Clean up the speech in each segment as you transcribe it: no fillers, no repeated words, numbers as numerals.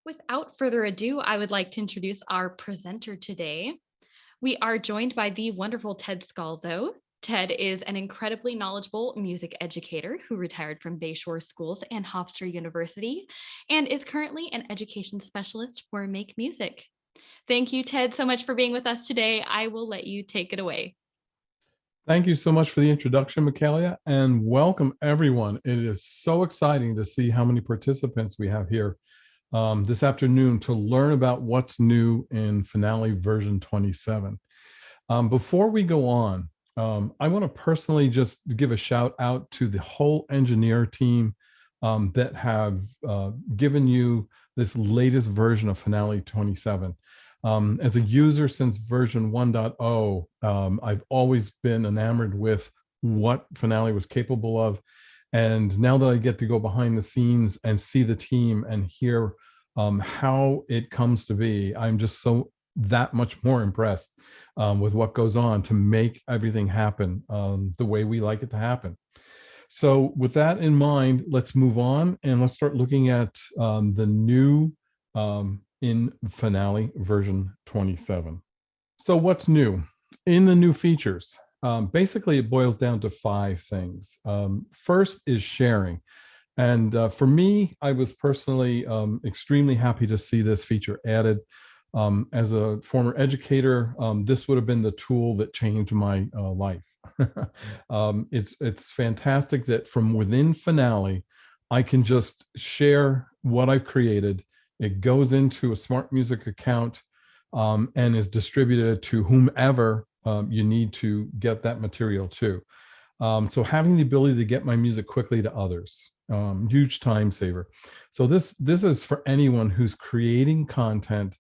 Without further ado, I would like to introduce our presenter today. We are joined by the wonderful Ted Scalzo. Ted is an incredibly knowledgeable music educator who retired from Bayshore Schools and Hofstra University and is currently an education specialist for Make Music. Thank you, Ted, so much for being with us today. I will let you take it away. Thank you so much for the introduction, Michaelia, and welcome everyone. It is so exciting to see how many participants we have here this afternoon to learn about what's new in Finale version 27. Before we go on, I want to personally just give a shout out to the whole engineer team that have given you this latest version of Finale 27. As a user since version 1.0, I've always been enamored with what Finale was capable of. And now that I get to go behind the scenes and see the team and hear how it comes to be, I'm just so that much more impressed with what goes on to make everything happen the way we like it to happen. So with that in mind, let's move on and let's start looking at the new in Finale version 27. So what's new? In the new features, basically it boils down to 5 things. First is sharing. And for me, I was personally extremely happy to see this feature added. As a former educator, this would have been the tool that changed my life. It's fantastic that from within Finale, I can just share what I've created. It goes into a Smart Music account and is distributed to whomever you need to get that material to. So having the ability to get my music quickly to others, huge time saver. So this is for anyone who's creating content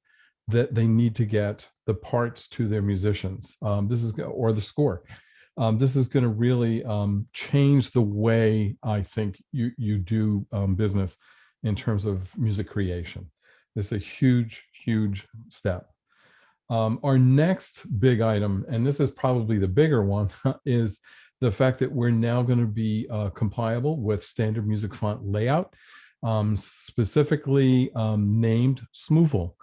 that they need to get the parts to their musicians. This is or the score. This is going to really change the way I think you do business in terms of music creation. It's a huge, huge step. Our next big item, and this is probably the bigger one, is the fact that we're now going to be compliable with standard music font layout, specifically named SMuFL.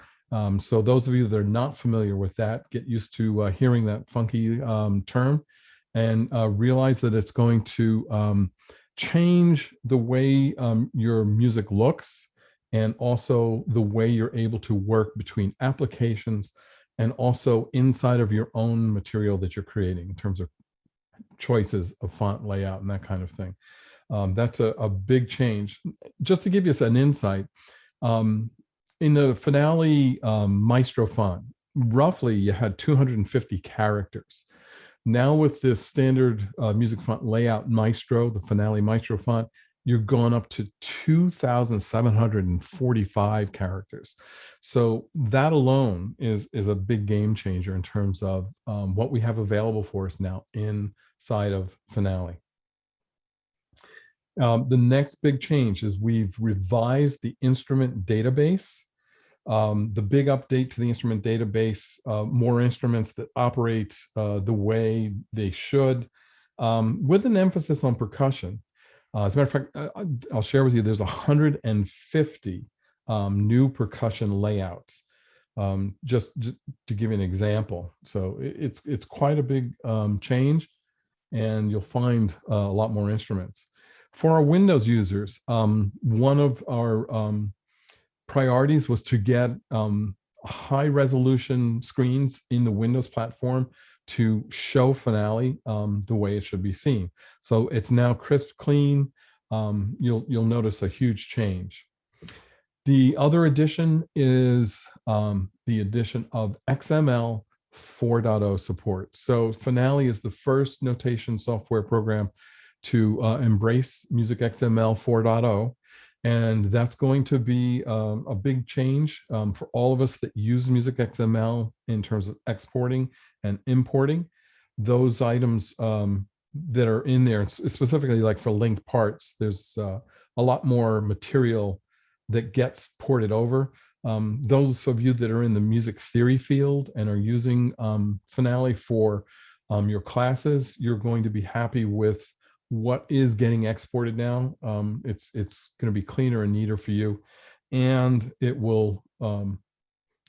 So those of you that are not familiar with that, get used to hearing that funky term and realize that it's going to change the way your music looks and also the way you're able to work between applications and also inside of your own material that you're creating in terms of choices of font layout and that kind of thing. That's a big change. Just to give you an insight, in the Finale Maestro font, roughly you had 250 characters. Now with this standard music font layout Maestro, the Finale Maestro font, you're going up to 2,745 characters. So that alone is a big game changer in terms of what we have available for us now inside of Finale. The next big change is we've revised the instrument database. The big update to the instrument database, more instruments that operate the way they should, with an emphasis on percussion. As a matter of fact, I'll share with you, there's 150 new percussion layouts, just to give you an example. So it's quite a big change, and you'll find a lot more instruments. For our Windows users, one of our priorities was to get high resolution screens in the Windows platform to show Finale the way it should be seen. So it's now crisp, clean. You'll notice a huge change. The other addition is the addition of XML 4.0 support. So Finale is the first notation software program to embrace MusicXML 4.0. And that's going to be a big change for all of us that use MusicXML in terms of exporting and importing those items that are in there, specifically like for linked parts. There's a lot more material that gets ported over. Those of you that are in the music theory field and are using Finale for your classes, you're going to be happy with what is getting exported now. It's going to be cleaner and neater for you. and it will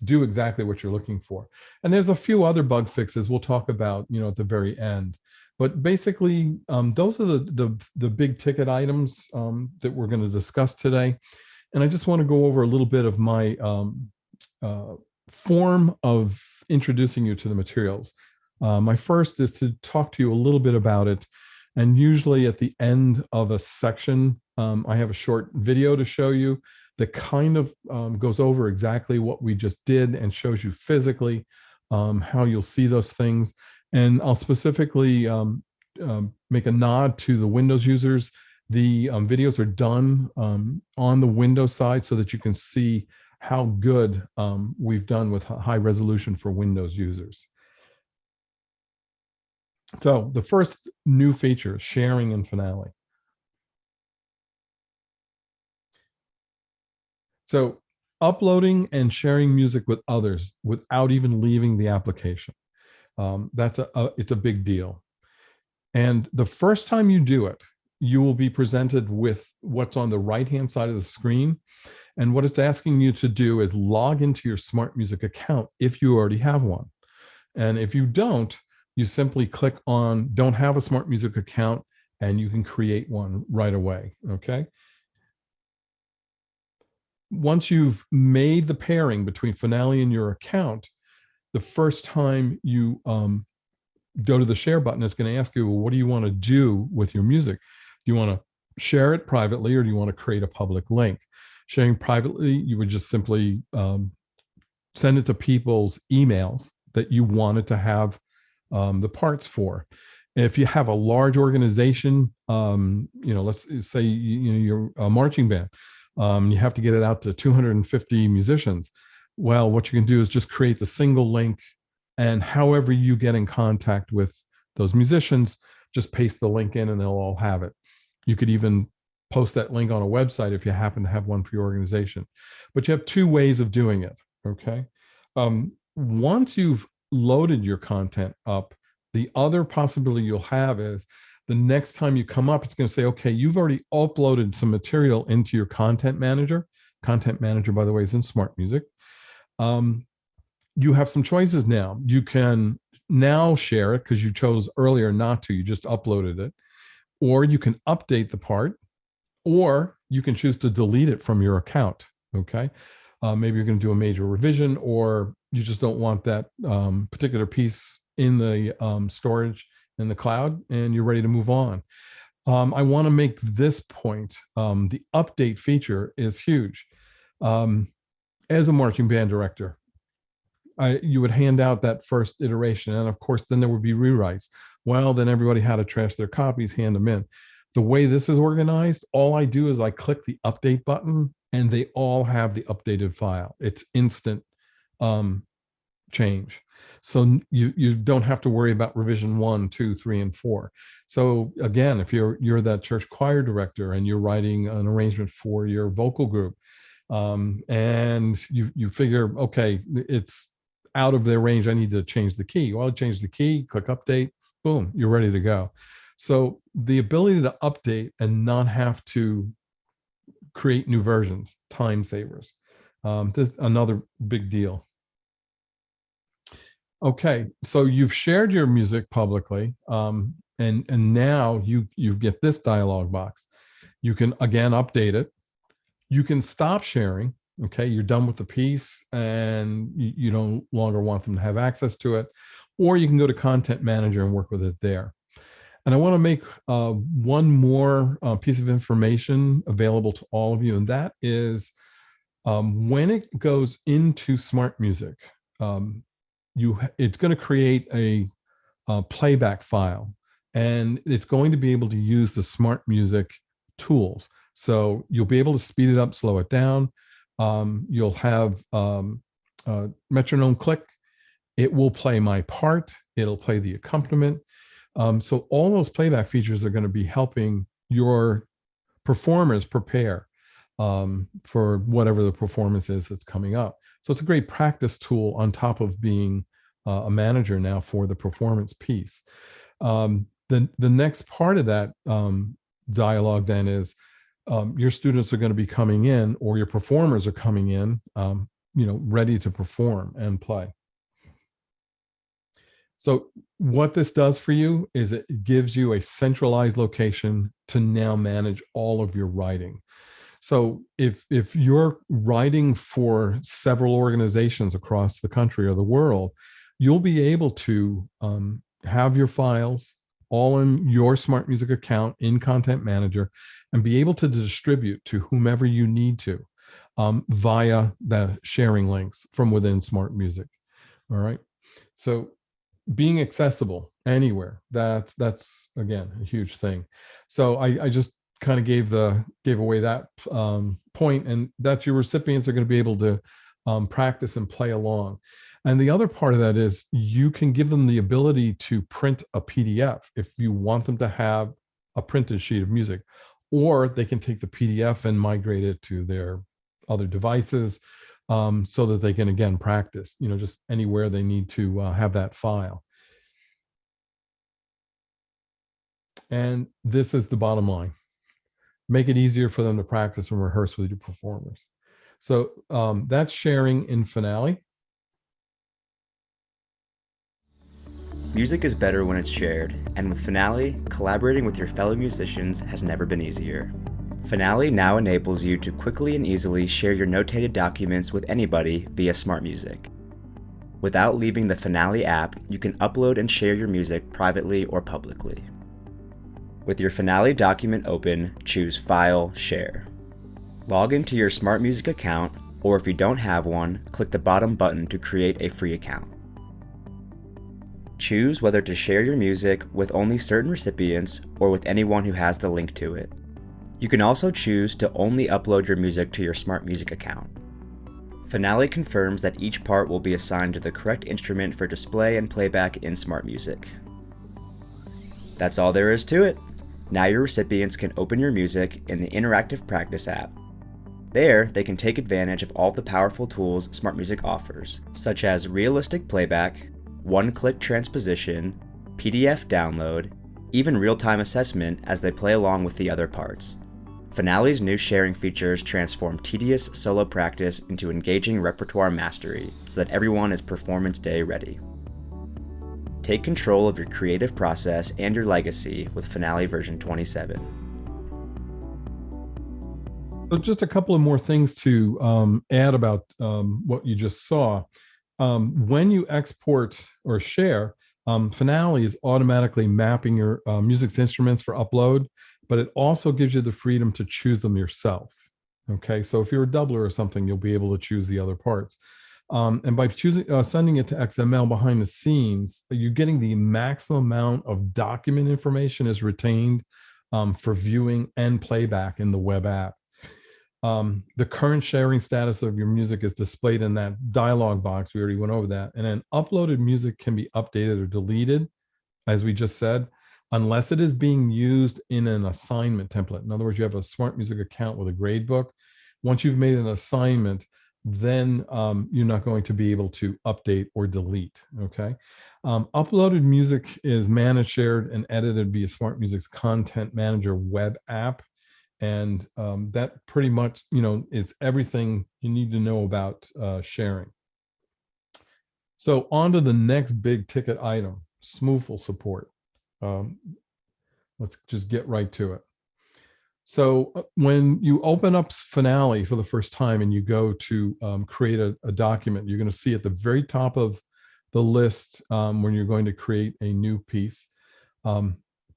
do exactly what you're looking for. And there's a few other bug fixes we'll talk about, at the very end. But basically, those are the big ticket items that we're going to discuss today. And I just want to go over a little bit of my form of introducing you to the materials. My first is to talk to you a little bit about it. And usually at the end of a section, I have a short video to show you that kind of goes over exactly what we just did and shows you physically how you'll see those things. And I'll specifically make a nod to the Windows users. The videos are done on the Windows side so that you can see how good we've done with high resolution for Windows users. So the first new feature, sharing in Finale. So uploading and sharing music with others without even leaving the application. It's a big deal. And the first time you do it, you will be presented with what's on the right-hand side of the screen. And what it's asking you to do is log into your Smart Music account if you already have one. And if you don't, you simply click on Don't Have a Smart Music Account, and you can create one right away, okay? Once you've made the pairing between Finale and your account, the first time you go to the share button, it's going to ask you, well, what do you want to do with your music? Do you want to share it privately, or do you want to create a public link? Sharing privately, you would just simply send it to people's emails that you wanted to have the parts for. And if you have a large organization, let's say you're a marching band, you have to get it out to 250 musicians. Well, what you can do is just create the single link, and however you get in contact with those musicians, just paste the link in and they'll all have it. You could even post that link on a website if you happen to have one for your organization. But you have two ways of doing it, okay? Once you've loaded your content up, the other possibility you'll have is the next time you come up, it's going to say, okay, you've already uploaded some material into your content manager. Content manager, by the way, is in Smart Music. You have some choices now. You can now share it because you chose earlier not to, you just uploaded it, or you can update the part, or you can choose to delete it from your account, okay? Maybe you're going to do a major revision, or you just don't want that particular piece in the storage in the cloud, and you're ready to move on. I want to make this point. The update feature is huge. As a marching band director, you would hand out that first iteration, and of course, then there would be rewrites. Well, then everybody had to trash their copies, hand them in. The way this is organized, all I do is I click the update button, and they all have the updated file. It's instant change. So you don't have to worry about revision 1, 2, 3, and 4. So again, if you're that church choir director and you're writing an arrangement for your vocal group, and you figure, okay, it's out of their range, I need to change the key. Well, change the key, click update, boom, you're ready to go. So the ability to update and not have to create new versions, time savers. This is another big deal. Okay, so you've shared your music publicly, and now you get this dialog box. You can again update it. You can stop sharing. Okay, you're done with the piece, and you no longer want them to have access to it, or you can go to Content Manager and work with it there. And I want to make one more piece of information available to all of you, and that is when it goes into Smart Music, it's going to create a playback file, and it's going to be able to use the Smart Music tools. So you'll be able to speed it up, slow it down. You'll have metronome click. It will play my part. It'll play the accompaniment. So all those playback features are going to be helping your performers prepare for whatever the performance is that's coming up. So it's a great practice tool on top of being a manager now for the performance piece. The next part of that dialogue then is your students are going to be coming in, or your performers are coming in, ready to perform and play. So what this does for you is it gives you a centralized location to now manage all of your writing. So if you're writing for several organizations across the country or the world, you'll be able to have your files all in your Smart Music account in Content Manager and be able to distribute to whomever you need to via the sharing links from within Smart Music. All right. So being accessible anywhere, that's again a huge thing. So I just kind of gave away that point, and that your recipients are going to be able to practice and play along. And the other part of that is you can give them the ability to print a PDF if you want them to have a printed sheet of music, or they can take the PDF and migrate it to their other devices, so that they can again practice, just anywhere they need to have that file. And this is the bottom line: make it easier for them to practice and rehearse with your performers. So that's sharing in Finale. Music is better when it's shared, and with Finale, collaborating with your fellow musicians has never been easier. Finale now enables you to quickly and easily share your notated documents with anybody via Smart Music. Without leaving the Finale app, you can upload and share your music privately or publicly. With your Finale document open, choose File, Share. Log into your Smart Music account, or if you don't have one, click the bottom button to create a free account. Choose whether to share your music with only certain recipients or with anyone who has the link to it. You can also choose to only upload your music to your Smart Music account. Finale confirms that each part will be assigned to the correct instrument for display and playback in Smart Music. That's all there is to it. Now your recipients can open your music in the Interactive Practice app. There, they can take advantage of all the powerful tools Smart Music offers, such as realistic playback, one-click transposition, PDF download, even real-time assessment as they play along with the other parts. Finale's new sharing features transform tedious solo practice into engaging repertoire mastery so that everyone is performance day ready. Take control of your creative process and your legacy with Finale version 27. So just a couple of more things to add about what you just saw. When you export or share, Finale is automatically mapping your music's instruments for upload, but it also gives you the freedom to choose them yourself. Okay, so if you're a doubler or something, you'll be able to choose the other parts. And by sending it to XML behind the scenes, you're getting the maximum amount of document information is retained for viewing and playback in the web app. The current sharing status of your music is displayed in that dialog box. We already went over that. And then uploaded music can be updated or deleted, as we just said, unless it is being used in an assignment template. In other words, you have a Smart Music account with a grade book. Once you've made an assignment, then you're not going to be able to update or delete, okay? Uploaded music is managed, shared, and edited via Smart Music's Content Manager web app. And that pretty much, is everything you need to know about sharing. So on to the next big ticket item, SMuFL support. Let's just get right to it. So when you open up Finale for the first time and you go to create a document, you're going to see at the very top of the list when you're going to create a new piece,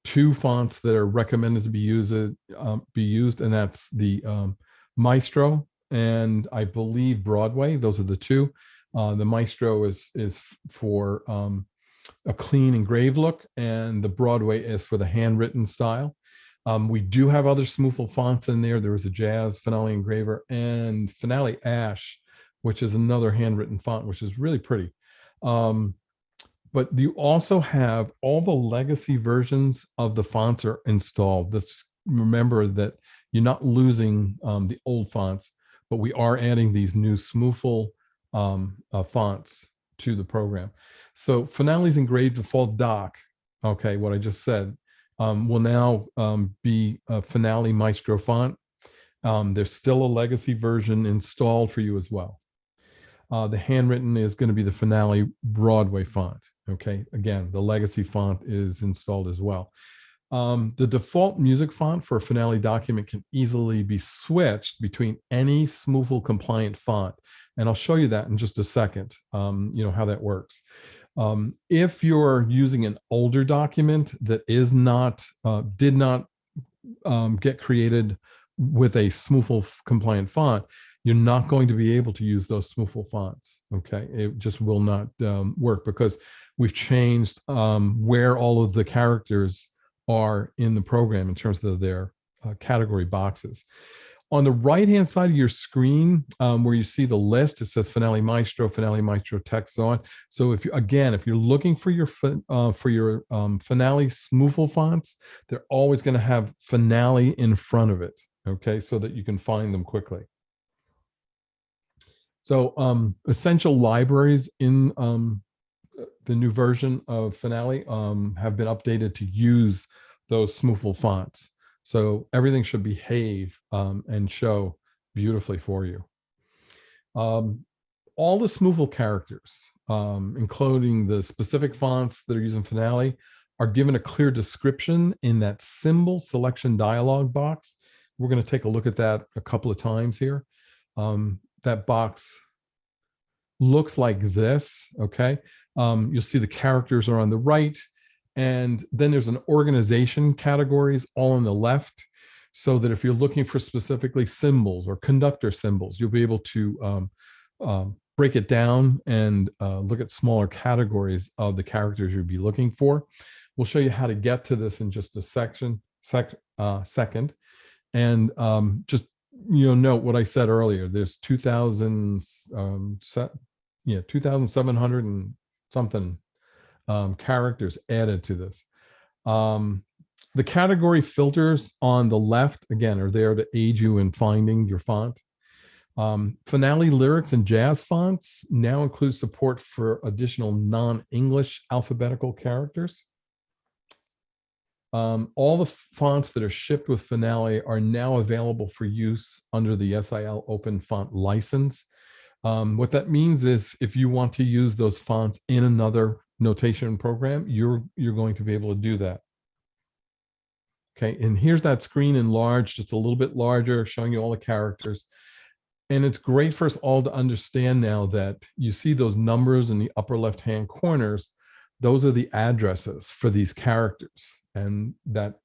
two fonts that are recommended to be used, and that's the Maestro and I believe Broadway. Those are the two. The Maestro is for a clean engraved look, and the Broadway is for the handwritten style. We do have other SMuFL fonts in there. There is a Jazz, Finale Engraver, and Finale Ash, which is another handwritten font, which is really pretty. But you also have all the legacy versions of the fonts are installed. Just remember that you're not losing the old fonts, but we are adding these new SMuFL fonts to the program. So Finale's engraved default doc, okay, what I just said, will now be a Finale Maestro font. There's still a legacy version installed for you as well. The handwritten is going to be the Finale Broadway font. Okay, again, the legacy font is installed as well. The default music font for a Finale document can easily be switched between any SMuFL compliant font. And I'll show you that in just a second, how that works. If you're using an older document that is not, did not get created with a SMuFL compliant font, you're not going to be able to use those SMuFL fonts. Okay, it just will not work because we've changed where all of the characters are in the program in terms of their category boxes. On the right-hand side of your screen, where you see the list, it says Finale Maestro text, so on. So if you're looking for your Finale SMuFL fonts, they're always going to have Finale in front of it. Okay, so that you can find them quickly. So essential libraries in the new version of Finale have been updated to use those SMuFL fonts. So everything should behave and show beautifully for you. All the SMuFL characters, including the specific fonts that are used in Finale, are given a clear description in that symbol selection dialog box. We're going to take a look at that a couple of times here. That box looks like this, okay? You'll see the characters are on the right, and then there's an organization categories all on the left, so that if you're looking for specifically symbols or conductor symbols, you'll be able to break it down and look at smaller categories of the characters you'll be looking for. We'll show you how to get to this in just a second. And just note what I said earlier. There's 2,700 and something characters added to this. The category filters on the left, again, are there to aid you in finding your font. Finale lyrics and jazz fonts now include support for additional non-English alphabetical characters. All the fonts that are shipped with Finale are now available for use under the SIL Open Font license. What that means is if you want to use those fonts in another notation program, you're going to be able to do that. Okay, and here's that screen enlarged, just a little bit larger, showing you all the characters. And it's great for us all to understand now that you see those numbers in the upper left-hand corners. Those are the addresses for these characters. And that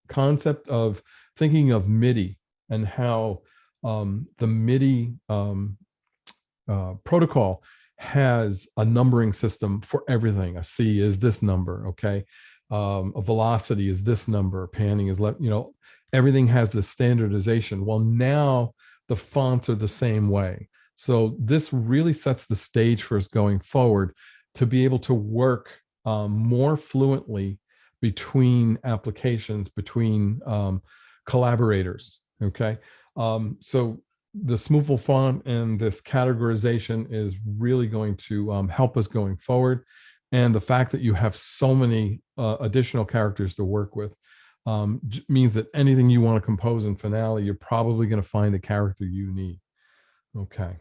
concept of thinking of MIDI and how the MIDI protocol has a numbering system for everything. A C is this number, okay? A velocity is this number, panning is left, everything has this standardization. Well, now the fonts are the same way. So this really sets the stage for us going forward to be able to work more fluently between applications, between collaborators, okay? So the SMuFL font and this categorization is really going to help us going forward. And the fact that you have so many additional characters to work with means that anything you want to compose in Finale, you're probably going to find the character you need. Okay.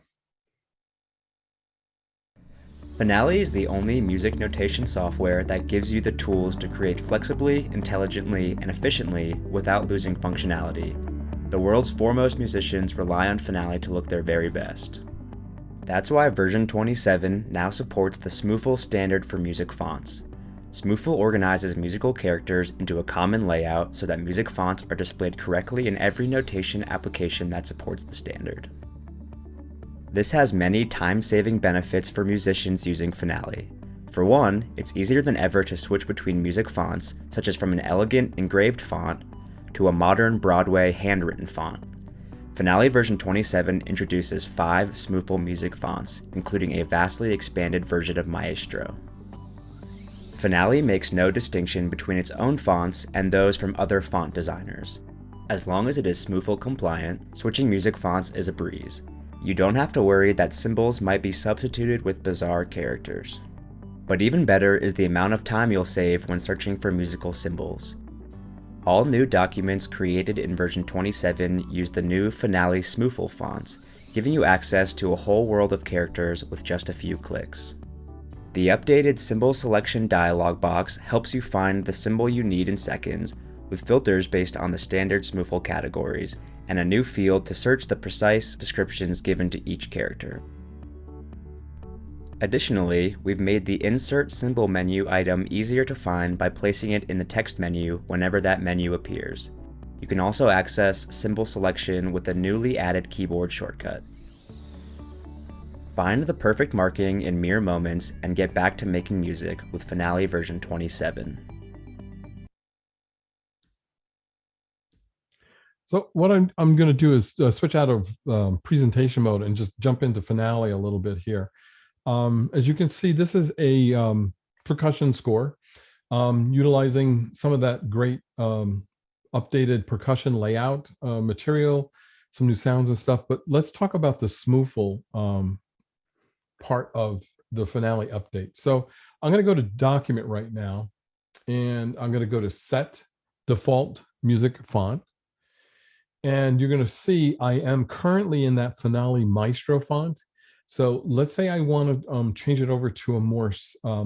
Finale is the only music notation software that gives you the tools to create flexibly, intelligently, and efficiently without losing functionality. The world's foremost musicians rely on Finale to look their very best. That's why version 27 now supports the SMuFL standard for music fonts. SMuFL organizes musical characters into a common layout so that music fonts are displayed correctly in every notation application that supports the standard. This has many time-saving benefits for musicians using Finale. For one, it's easier than ever to switch between music fonts, such as from an elegant engraved font to a modern Broadway handwritten font. Finale version 27 introduces 5 SMuFL music fonts, including a vastly expanded version of Maestro. Finale makes no distinction between its own fonts and those from other font designers. As long as it is SMuFL compliant, switching music fonts is a breeze. You don't have to worry that symbols might be substituted with bizarre characters. But even better is the amount of time you'll save when searching for musical symbols. All new documents created in version 27 use the new Finale SMuFL fonts, giving you access to a whole world of characters with just a few clicks. The updated symbol selection dialog box helps you find the symbol you need in seconds, with filters based on the standard SMuFL categories, and a new field to search the precise descriptions given to each character. Additionally, we've made the Insert Symbol menu item easier to find by placing it in the text menu whenever that menu appears. You can also access symbol selection with the newly added keyboard shortcut. Find the perfect marking in mere moments and get back to making music with Finale version 27. So what I'm going to do is switch out of presentation mode and just jump into Finale a little bit here. As you can see, this is a percussion score utilizing some of that great updated percussion layout material, some new sounds and stuff. But let's talk about the SMuFL part of the Finale update. So I'm going to go to document right now, and I'm going to go to set default music font. And you're going to see I am currently in that Finale Maestro font. So let's say I want to change it over to a more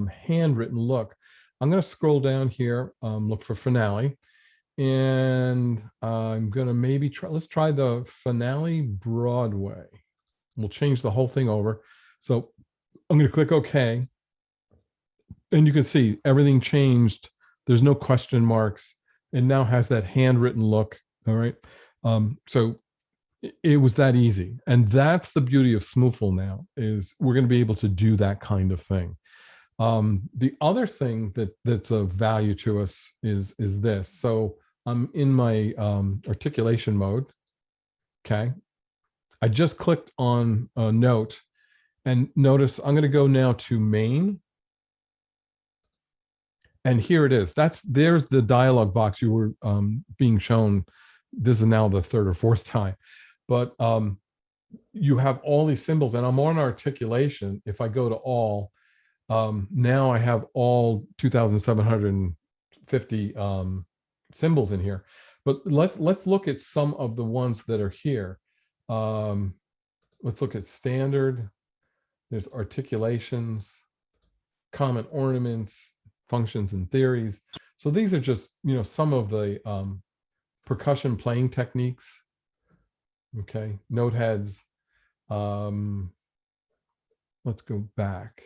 handwritten look. I'm going to scroll down here, look for Finale, and I'm going to maybe let's try the Finale Broadway. We'll change the whole thing over. So I'm going to click OK. And you can see everything changed. There's no question marks. It now has that handwritten look. All right. So it was that easy. And that's the beauty of SMuFL now, is we're going to be able to do that kind of thing. The other thing that's of value to us is this. So I'm in my articulation mode. Okay. I just clicked on a note, and notice I'm going to go now to main. And here it is. There's the dialog box you were being shown. This is now the third or fourth time. But you have all these symbols, and I'm on articulation. If I go to all, now I have all 2,750 symbols in here. But let's look at some of the ones that are here. Let's look at standard. There's articulations, common ornaments, functions and theories. So these are just, some of the percussion playing techniques. Okay, note heads. Let's go back.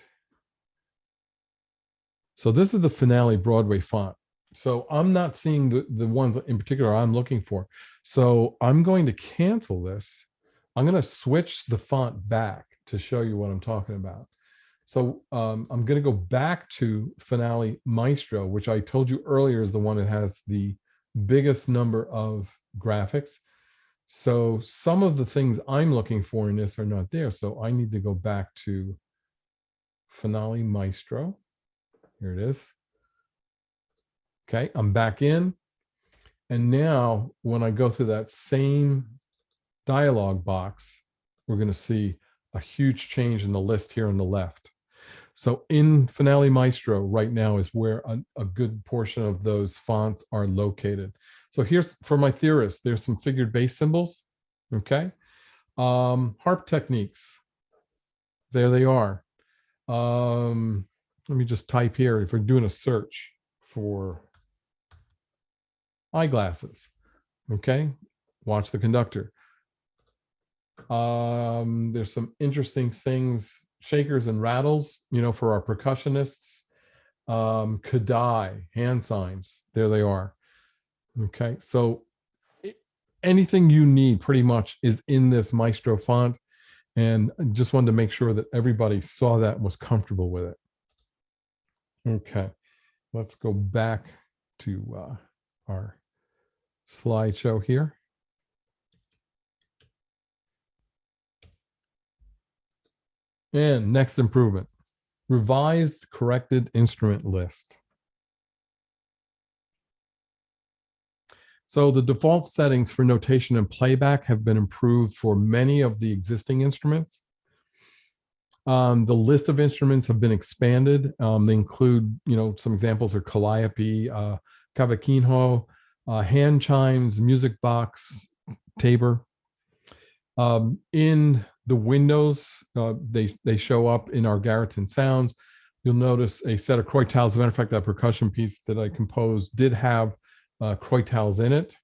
So this is the Finale Broadway font. So I'm not seeing the ones in particular I'm looking for. So I'm going to cancel this. I'm going to switch the font back to show you what I'm talking about. So I'm going to go back to Finale Maestro, which I told you earlier is the one that has the biggest number of graphics. So some of the things I'm looking for in this are not there. So I need to go back to Finale Maestro. Here it is. Okay, I'm back in. And now when I go through that same dialog box, we're going to see a huge change in the list here on the left. So in Finale Maestro right now is where a good portion of those fonts are located. So here's, for my theorists, there's some figured bass symbols. Okay. Harp techniques. There they are. Let me just type here, if we're doing a search for eyeglasses. Okay. Watch the conductor. There's some interesting things, shakers and rattles, for our percussionists. Kadai, hand signs, there they are. Okay, so anything you need pretty much is in this Maestro font, and I just wanted to make sure that everybody saw that and was comfortable with it. Okay, let's go back to our slideshow here. And next improvement, revised corrected instrument list. So the default settings for notation and playback have been improved for many of the existing instruments. The list of instruments have been expanded. They include, some examples are calliope, cavaquinho, hand chimes, music box, tabor. In the windows, they show up in our Garriton sounds. You'll notice a set of Croitals. As a matter of fact, that percussion piece that I composed did have Croitals in it.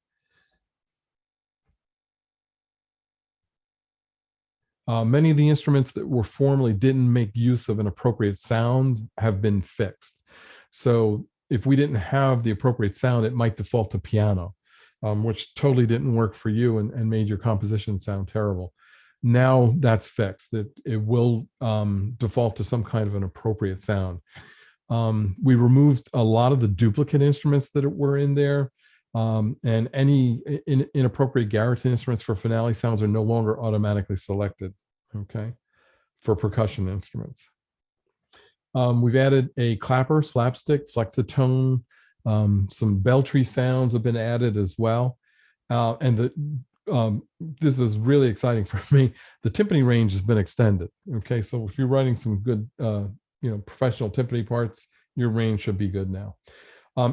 Many of the instruments that were formerly didn't make use of an appropriate sound have been fixed. So if we didn't have the appropriate sound, it might default to piano, which totally didn't work for you and made your composition sound terrible. Now that's fixed. It will default to some kind of an appropriate sound. We removed a lot of the duplicate instruments that were in there. And any inappropriate Garriton instruments for finale sounds are no longer automatically selected, okay, for percussion instruments. We've added a clapper, slapstick, flexitone, some bell tree sounds have been added as well. And this is really exciting for me. The timpani range has been extended, okay? So if you're writing some good, professional timpani parts, your range should be good now.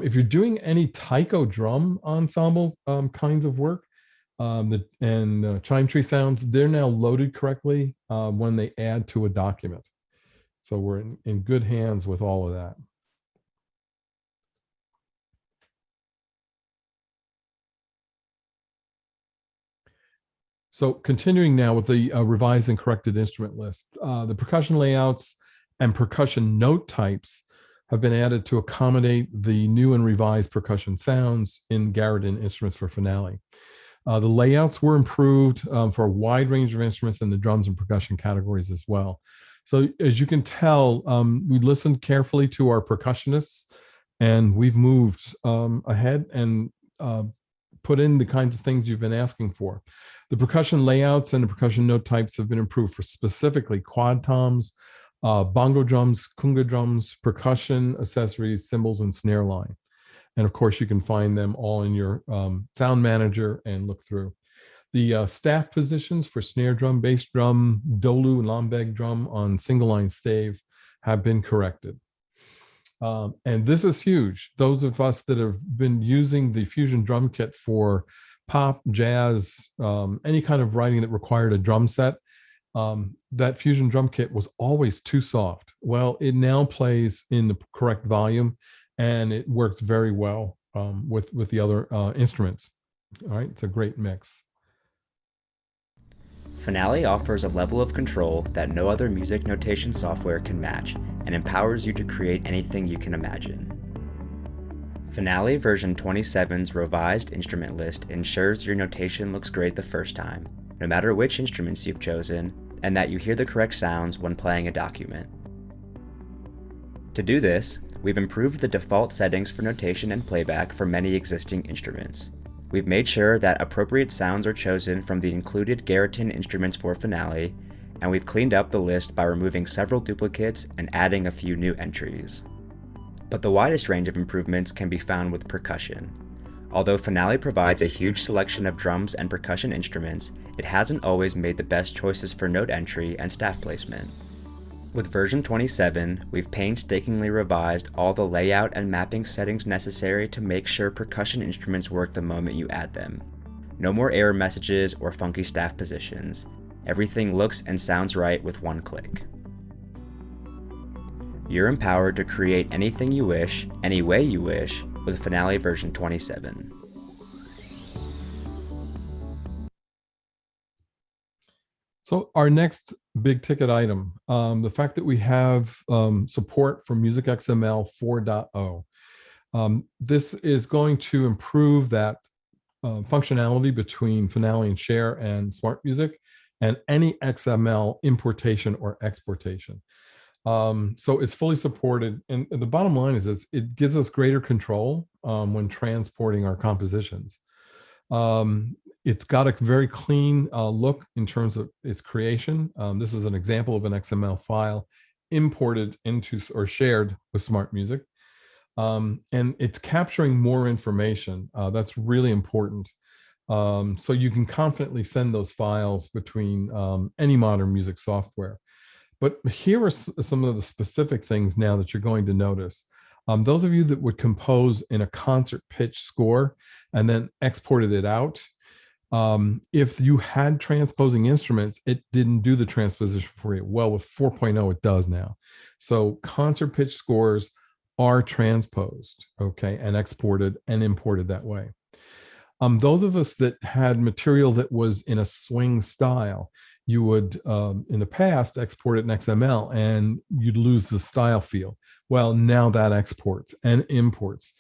If you're doing any taiko drum ensemble kinds of work and chime tree sounds, they're now loaded correctly when they add to a document. So we're in good hands with all of that. So continuing now with the revised and corrected instrument list, the percussion layouts and percussion note types have been added to accommodate the new and revised percussion sounds in Garriton instruments for finale. The layouts were improved for a wide range of instruments in the drums and percussion categories as well. So as you can tell, we listened carefully to our percussionists, and we've moved ahead and put in the kinds of things you've been asking for. The percussion layouts and the percussion note types have been improved for specifically quad toms, bongo drums, kunga drums, percussion accessories, cymbals, and snare line. And of course, you can find them all in your sound manager and look through. The staff positions for snare drum, bass drum, dolu, and lambeg drum on single line staves have been corrected. And this is huge. Those of us that have been using the Fusion drum kit for pop, jazz, any kind of writing that required a drum set, that Fusion drum kit was always too soft. Well, it now plays in the correct volume, and it works very well with the other instruments. All right, it's a great mix. Finale offers a level of control that no other music notation software can match and empowers you to create anything you can imagine. Finale version 27's revised instrument list ensures your notation looks great the first time, no matter which instruments you've chosen, and that you hear the correct sounds when playing a document. To do this, we've improved the default settings for notation and playback for many existing instruments. We've made sure that appropriate sounds are chosen from the included Garriton instruments for finale, and we've cleaned up the list by removing several duplicates and adding a few new entries. But the widest range of improvements can be found with percussion. Although finale provides a huge selection of drums and percussion instruments, it hasn't always made the best choices for note entry and staff placement. With version 27, we've painstakingly revised all the layout and mapping settings necessary to make sure percussion instruments work the moment you add them. No more error messages or funky staff positions. Everything looks and sounds right with one click. You're empowered to create anything you wish, any way you wish, with Finale version 27. So our next big ticket item, the fact that we have support for MusicXML 4.0. This is going to improve that functionality between Finale and Share and Smart Music and any XML importation or exportation. So it's fully supported. And the bottom line is it gives us greater control when transporting our compositions. It's got a very clean look in terms of its creation. This is an example of an XML file imported into or shared with Smart Music. And it's capturing more information. That's really important. So you can confidently send those files between any modern music software. But here are some of the specific things now that you're going to notice. Those of you that would compose in a concert pitch score and then exported it out, if you had transposing instruments, it didn't do the transposition for you. Well, with 4.0, it does now. So concert pitch scores are transposed, okay, and exported and imported that way. Those of us that had material that was in a swing style, you would, in the past, export it in XML and you'd lose the style field. Well, now that exports and imports.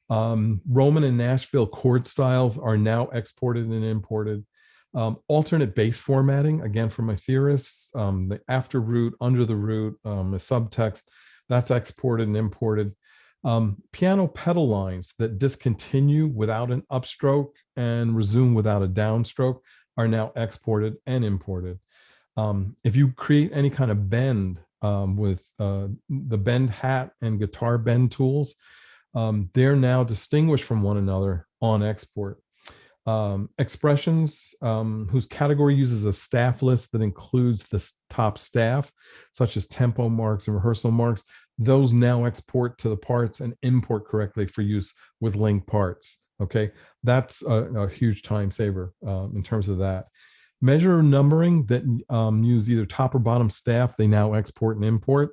Roman and Nashville chord styles are now exported and imported. Alternate bass formatting, again, for my theorists, the after root, under the root, the subtext, that's exported and imported. Piano pedal lines that discontinue without an upstroke and resume without a downstroke are now exported and imported. If you create any kind of bend with the bend hat and guitar bend tools, they're now distinguished from one another on export. Expressions whose category uses a staff list that includes the top staff, such as tempo marks and rehearsal marks, those now export to the parts and import correctly for use with linked parts. Okay, that's a huge time saver in terms of that. Measure numbering that use either top or bottom staff, they now export and import.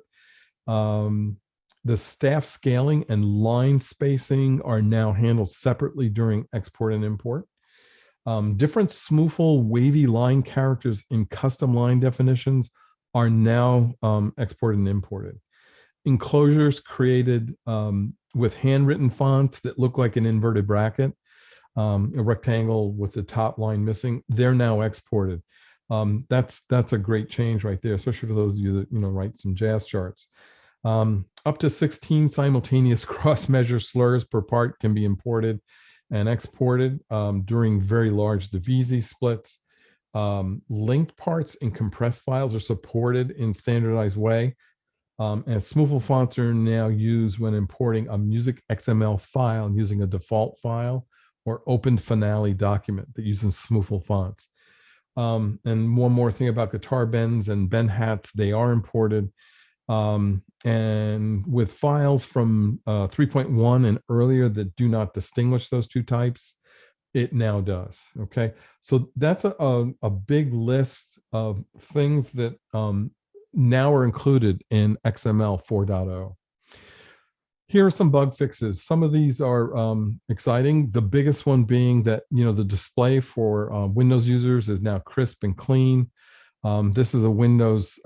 The staff scaling and line spacing are now handled separately during export and import. Different SMuFL wavy line characters in custom line definitions are now exported and imported. Enclosures created with handwritten fonts that look like an inverted bracket, a rectangle with the top line missing, they're now exported. That's a great change right there, especially for those of you that write some jazz charts. Up to 16 simultaneous cross-measure slurs per part can be imported and exported during very large divisi splits. Linked parts and compressed files are supported in standardized way. And SMuFL fonts are now used when importing a MusicXML file using a default file or open Finale document that uses SMuFL fonts. And one more thing about guitar bends and bend hats, they are imported. And with files from 3.1 and earlier that do not distinguish those two types, it now does. Okay, so that's a big list of things that now are included in XML 4.0. Here are some bug fixes. Some of these are exciting. The biggest one being that the display for Windows users is now crisp and clean. This is a Windows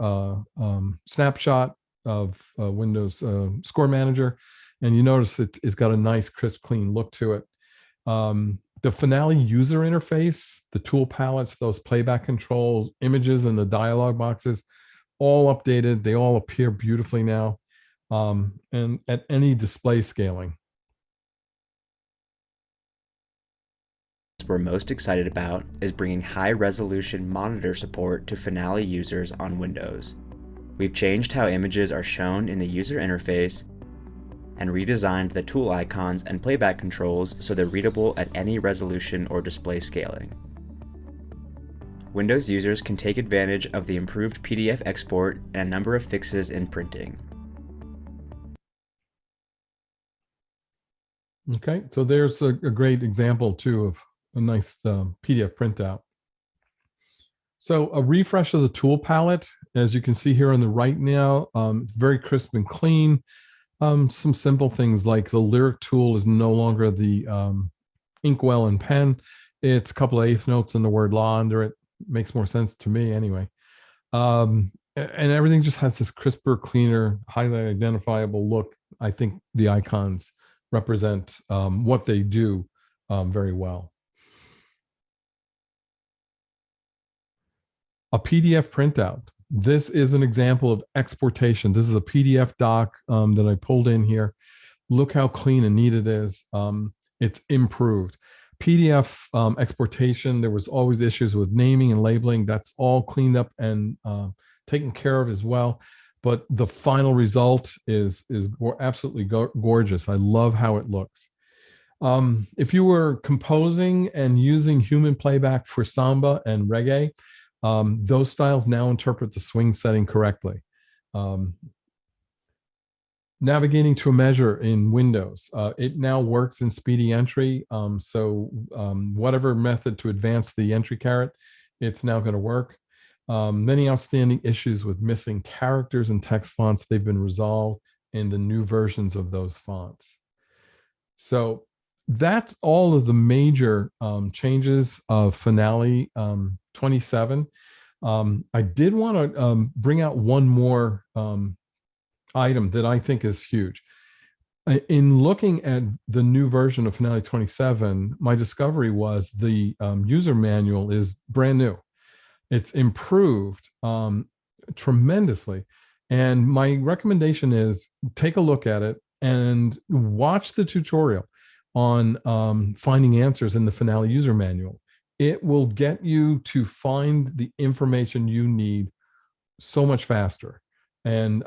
snapshot of Windows Score Manager, and you notice it's got a nice, crisp, clean look to it. The Finale user interface, the tool palettes, those playback controls, images, and the dialog boxes, all updated. They all appear beautifully now, and at any display scaling. We're most excited about is bringing high-resolution monitor support to Finale users on Windows. We've changed how images are shown in the user interface and redesigned the tool icons and playback controls so they're readable at any resolution or display scaling. Windows users can take advantage of the improved PDF export and a number of fixes in printing. Okay, so there's a great example too of a nice PDF printout. So a refresh of the tool palette, as you can see here on the right now, it's very crisp and clean. Some simple things like the lyric tool is no longer the inkwell and pen. It's a couple of eighth notes and the word law under it. Makes more sense to me anyway. And everything just has this crisper, cleaner, highly identifiable look. I think the icons represent what they do very well. A PDF printout. This is an example of exportation. This is a PDF doc that I pulled in here. Look how clean and neat it is. It's improved. PDF exportation, there was always issues with naming and labeling. That's all cleaned up and taken care of as well. But the final result is absolutely gorgeous. I love how it looks. If you were composing and using human playback for samba and reggae, those styles now interpret the swing setting correctly. navigating to a measure in Windows. It now works in speedy entry. Whatever method to advance the entry caret, it's now going to work. Many outstanding issues with missing characters and text fonts, they've been resolved in the new versions of those fonts. So that's all of the major changes of Finale 27. I did want to bring out one more item that I think is huge. In looking at the new version of Finale 27, my discovery was the user manual is brand new. It's improved tremendously. And my recommendation is take a look at it and watch the tutorial on finding answers in the Finale user manual. It will get you to find the information you need so much faster. And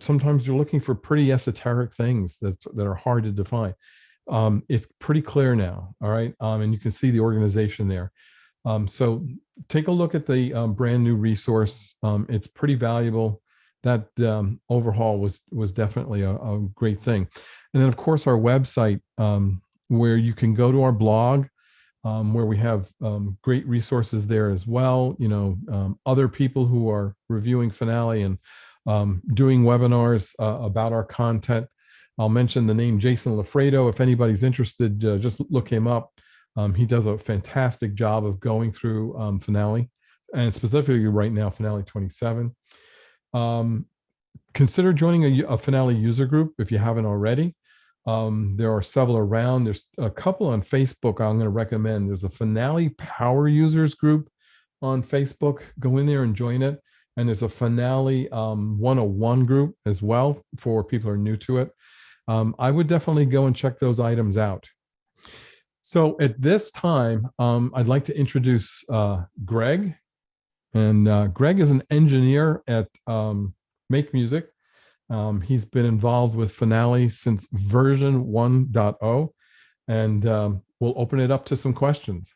sometimes you're looking for pretty esoteric things that are hard to define. It's pretty clear now, all right? And you can see the organization there. So take a look at the brand new resource. It's pretty valuable. That overhaul was definitely a great thing. And then, of course, our website, where you can go to our blog, where we have great resources there as well. Other people who are reviewing Finale and doing webinars about our content. I'll mention the name Jason Lafredo. If anybody's interested, just look him up. He does a fantastic job of going through Finale, and specifically right now, Finale 27. Consider joining a Finale user group if you haven't already. There are several around. There's a couple on Facebook I'm going to recommend. There's a Finale Power Users group on Facebook. Go in there and join it. And there's a Finale 101 group as well for people who are new to it. I would definitely go and check those items out. So at this time, I'd like to introduce Greg. And Greg is an engineer at Make Music. He's been involved with Finale since version 1.0, and we'll open it up to some questions.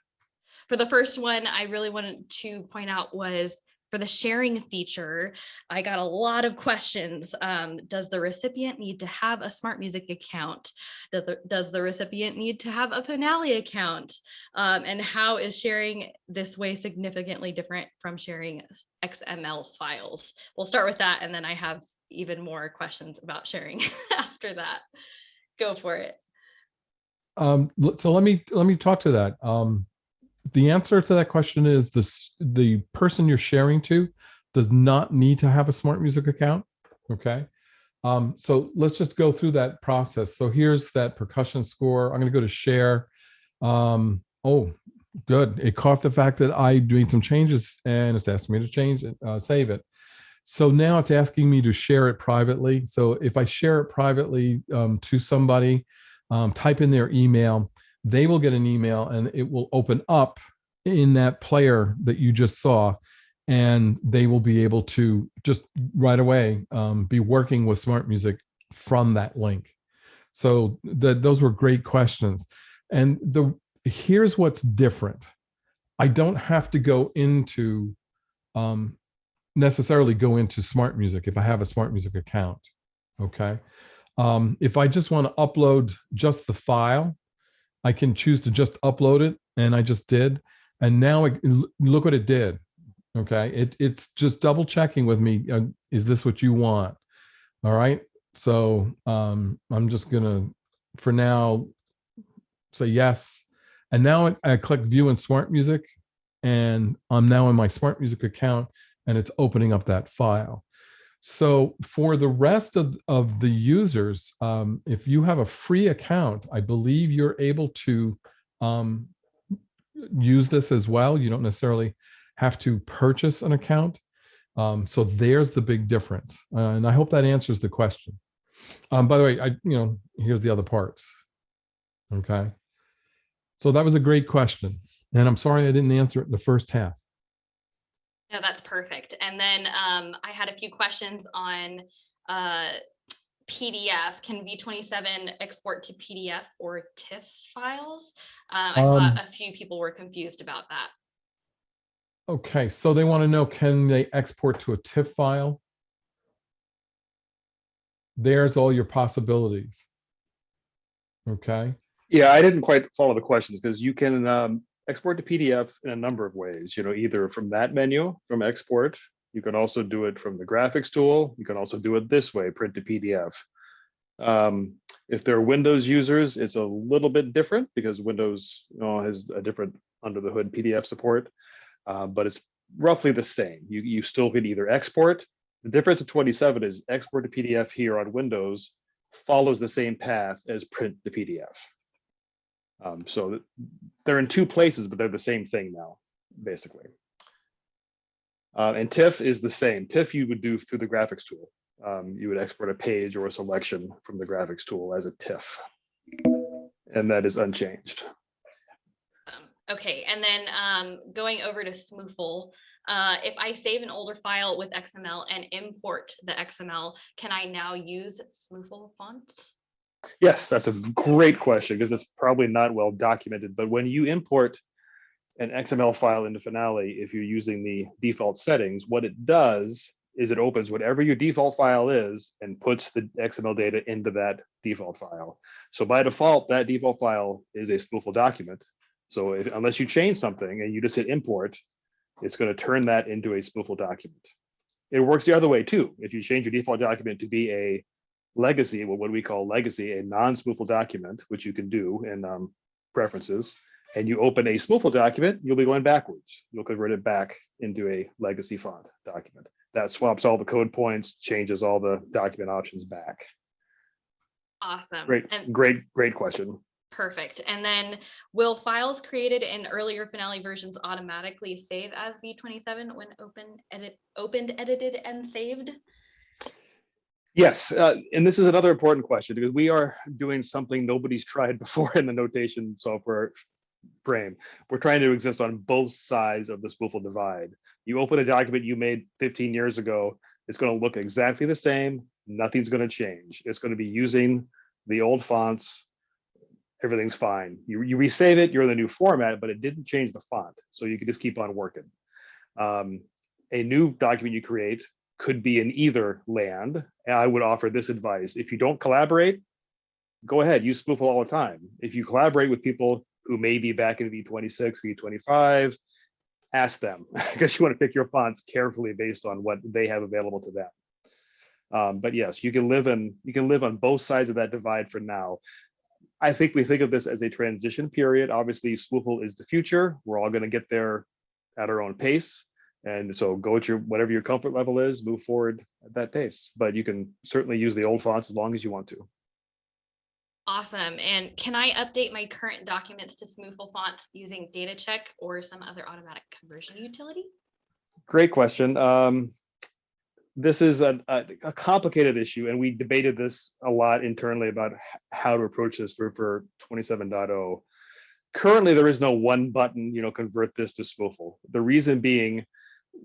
For the first one, I really wanted to point out was for the sharing feature. I got a lot of questions. Does the recipient need to have a Smart Music account? Does the recipient need to have a Finale account? And how is sharing this way significantly different from sharing XML files? We'll start with that, and then I have even more questions about sharing after that. Go for it. So let me talk to that. The answer to that question is the person you're sharing to does not need to have a Smart Music account. Okay. So let's just go through that process. So here's that percussion score. I'm going to go to share. Oh, good. It caught the fact that I'm doing some changes and it's asking me to change it, save it. So now it's asking me to share it privately. So if I share it privately to somebody, type in their email, they will get an email and it will open up in that player that you just saw, and they will be able to just right away be working with Smart Music from that link. So those were great questions. And here's what's different. I don't have to go into necessarily go into Smart Music if I have a Smart Music account. Okay. If I just want to upload just the file, I can choose to just upload it, and I just did. And now look what it did. Okay. It's just double checking with me. Is this what you want? All right. So I'm just going to, for now, say yes. And now I click view in Smart Music, and I'm now in my Smart Music account, and it's opening up that file. So for the rest of the users, if you have a free account, I believe you're able to use this as well. You don't necessarily have to purchase an account. So there's the big difference. And I hope that answers the question. By the way, here's the other parts. Okay. So that was a great question. And I'm sorry I didn't answer it in the first half. No, that's perfect. And then I had a few questions on PDF. Can v27 export to PDF or TIFF files? I saw a few people were confused about that. Okay, so they want to know, can they export to a TIFF file? there's all your possibilities. Okay. Yeah, I didn't quite follow the questions because you can export to PDF in a number of ways, either from that menu, from export. You can also do it from the graphics tool. You can also do it this way, print to PDF. If they're Windows users, it's a little bit different because Windows has a different under the hood PDF support, but it's roughly the same. You still can either export. The difference of 27 is export to PDF here on Windows follows the same path as print to PDF. So they're in two places, but they're the same thing now, basically. And TIFF is the same. TIFF you would do through the graphics tool. You would export a page or a selection from the graphics tool as a TIFF, and that is unchanged. Okay, and then going over to SMuFL, if I save an older file with XML and import the XML, can I now use SMuFL fonts? Yes, that's a great question because it's probably not well documented, but when you import an XML file into Finale, if you're using the default settings, what it does is it opens whatever your default file is and puts the XML data into that default file. So by default, that default file is a SMuFL document. So unless you change something and you just hit import, it's going to turn that into a SMuFL document. It works the other way too. If you change your default document to be a legacy, what we call legacy, a non-SMuFL document, which you can do in preferences, and you open a SMuFL document, you'll be going backwards. You'll convert it back into a legacy font document. That swaps all the code points, changes all the document options back. Awesome. Great question. Perfect. And then will files created in earlier Finale versions automatically save as v27 when opened, edited, and saved? Yes, and this is another important question because we are doing something nobody's tried before in the notation software frame. We're trying to exist on both sides of the SMuFL divide. You open a document you made 15 years ago, it's going to look exactly the same. Nothing's going to change. It's going to be using the old fonts. Everything's fine. You resave it, you're in the new format, but it didn't change the font. So you can just keep on working. A new document you create could be in either land. And I would offer this advice. If you don't collaborate, go ahead, use SMuFL all the time. If you collaborate with people who may be back in v26, v25, ask them because you want to pick your fonts carefully based on what they have available to them. But yes, you can live on both sides of that divide for now. I think we think of this as a transition period. Obviously, SMuFL is the future. We're all going to get there at our own pace. And so go at whatever your comfort level is, move forward at that pace. But you can certainly use the old fonts as long as you want to. Awesome. And can I update my current documents to SMuFL fonts using data check or some other automatic conversion utility? Great question. This is a complicated issue, and we debated this a lot internally about how to approach this for 27.0. Currently, there is no one button, convert this to SMuFL. The reason being,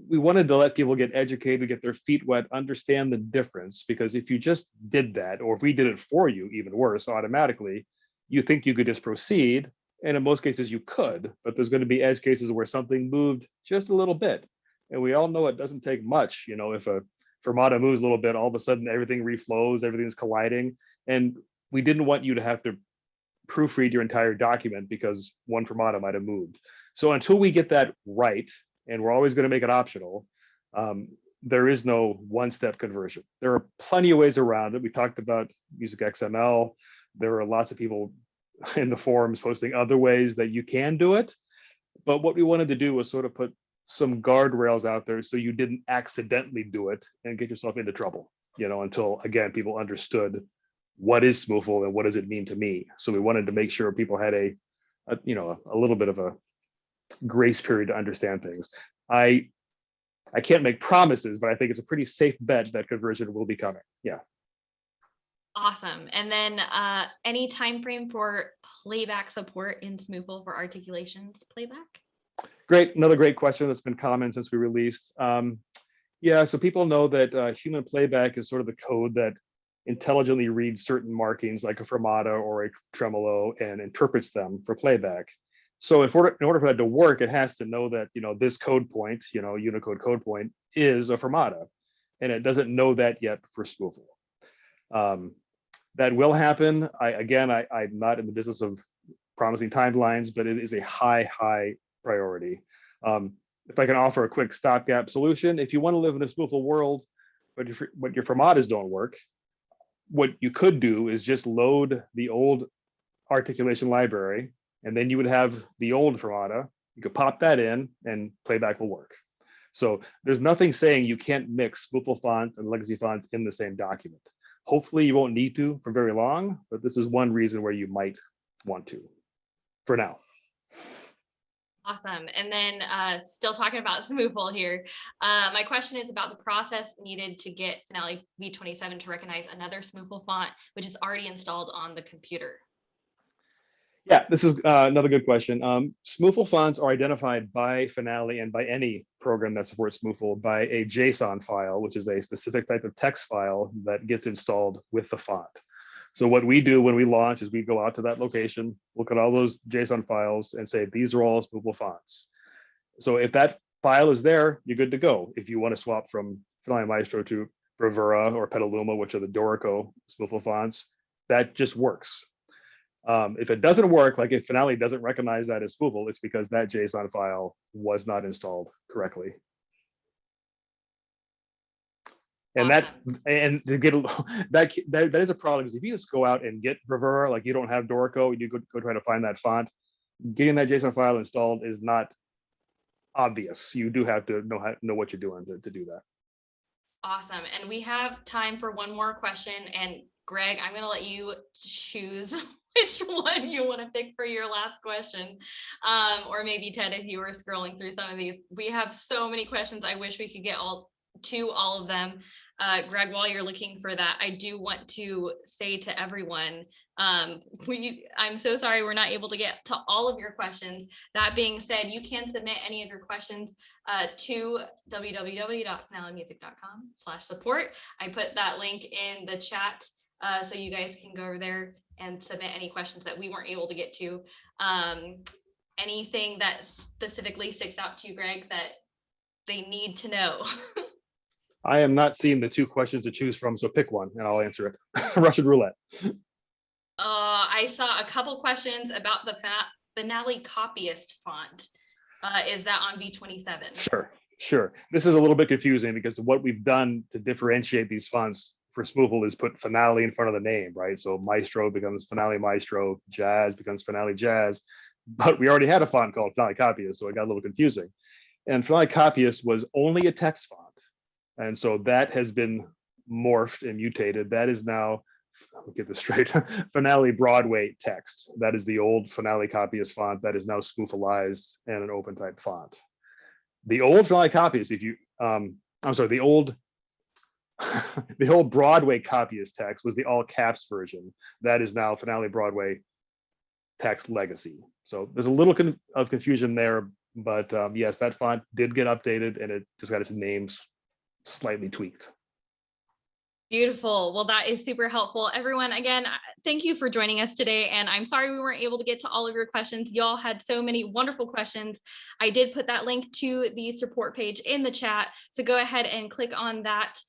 we wanted to let people get educated, get their feet wet, understand the difference, because if you just did that, or if we did it for you, even worse, automatically, you think you could just proceed. And in most cases you could, but there's going to be edge cases where something moved just a little bit. And we all know it doesn't take much. If a fermata moves a little bit, all of a sudden everything reflows, everything's colliding. And we didn't want you to have to proofread your entire document because one fermata might have moved. So until we get that right, and we're always going to make it optional, there is no one-step conversion. There are plenty of ways around it. We talked about MusicXML. There are lots of people in the forums posting other ways that you can do it. But what we wanted to do was sort of put some guardrails out there so you didn't accidentally do it and get yourself into trouble, until, again, people understood what is SMuFL and what does it mean to me. So we wanted to make sure people had a little bit of a grace period to understand things. I can't make promises, but I think it's a pretty safe bet that conversion will be coming. Yeah. Awesome. And then any time frame for playback support in SMuFL for articulations playback? Great. Another great question that's been common since we released. Yeah, so people know that human playback is sort of the code that intelligently reads certain markings like a fermata or a tremolo and interprets them for playback. So in order for that to work, it has to know that, this code point, Unicode code point is a fermata, and it doesn't know that yet for SMuFL. That will happen. I'm not in the business of promising timelines, but it is a high priority. If I can offer a quick stopgap solution, if you want to live in a SMuFL world, but your formatas don't work, what you could do is just load the old articulation library, and then you would have the old formata. You could pop that in and playback will work. So there's nothing saying you can't mix SMuFL fonts and legacy fonts in the same document. Hopefully you won't need to for very long, but this is one reason where you might want to for now. Awesome. And then still talking about SMuFL here. My question is about the process needed to get Finale v27 to recognize another SMuFL font, which is already installed on the computer. Yeah, this is another good question. SMuFL fonts are identified by Finale and by any program that supports SMuFL by a JSON file, which is a specific type of text file that gets installed with the font. So what we do when we launch is we go out to that location, look at all those JSON files and say, these are all SMuFL fonts. So if that file is there, you're good to go. If you want to swap from Finale Maestro to Bravura or Petaluma, which are the Dorico SMuFL fonts, that just works. If it doesn't work, like if Finale doesn't recognize that as SMuFL, it's because that JSON file was not installed correctly. And Awesome. to get that is a problem, because if you just go out and get Bravura, like you don't have Dorico, and you go try to find that font, getting that JSON file installed is not obvious. You do have to know what you're doing to do that. Awesome. And we have time for one more question. And Greg, I'm going to let you choose which one you want to pick for your last question. Or maybe Ted, if you were scrolling through some of these. We have so many questions. I wish we could get to all of them. Greg, while you're looking for that, I do want to say to everyone, I'm so sorry we're not able to get to all of your questions. That being said, you can submit any of your questions to www.finalemusic.com/support. I put that link in the chat so you guys can go over there and submit any questions that we weren't able to get to. Anything that specifically sticks out to you, Greg, that they need to know? I am not seeing the two questions to choose from, so pick one and I'll answer it. Russian roulette. I saw a couple questions about the Finale copyist font. Is that on v27? Sure. This is a little bit confusing because what we've done to differentiate these fonts for SMuFL is put Finale in front of the name, right? So Maestro becomes Finale Maestro, Jazz becomes Finale Jazz, but we already had a font called Finale Copyist, so it got a little confusing. And Finale Copyist was only a text font. And so that has been morphed and mutated. That is now, I'll get this straight, Finale Broadway text. That is the old Finale Copyist font that is now SMuFLized and an open type font. The old Finale Copyist, the old Broadway Copyist text was the all caps version. That is now Finale Broadway text legacy. So there's a little of confusion there, but yes, that font did get updated and it just got its names slightly tweaked. Beautiful. Well, that is super helpful. Everyone, again, thank you for joining us today. And I'm sorry we weren't able to get to all of your questions. Y'all had so many wonderful questions. I did put that link to the support page in the chat. So go ahead and click on that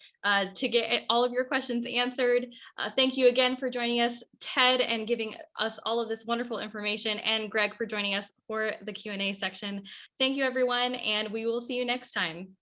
to get all of your questions answered. Thank you again for joining us, Ted, and giving us all of this wonderful information, and Greg for joining us for the Q&A section. Thank you, everyone, and we will see you next time.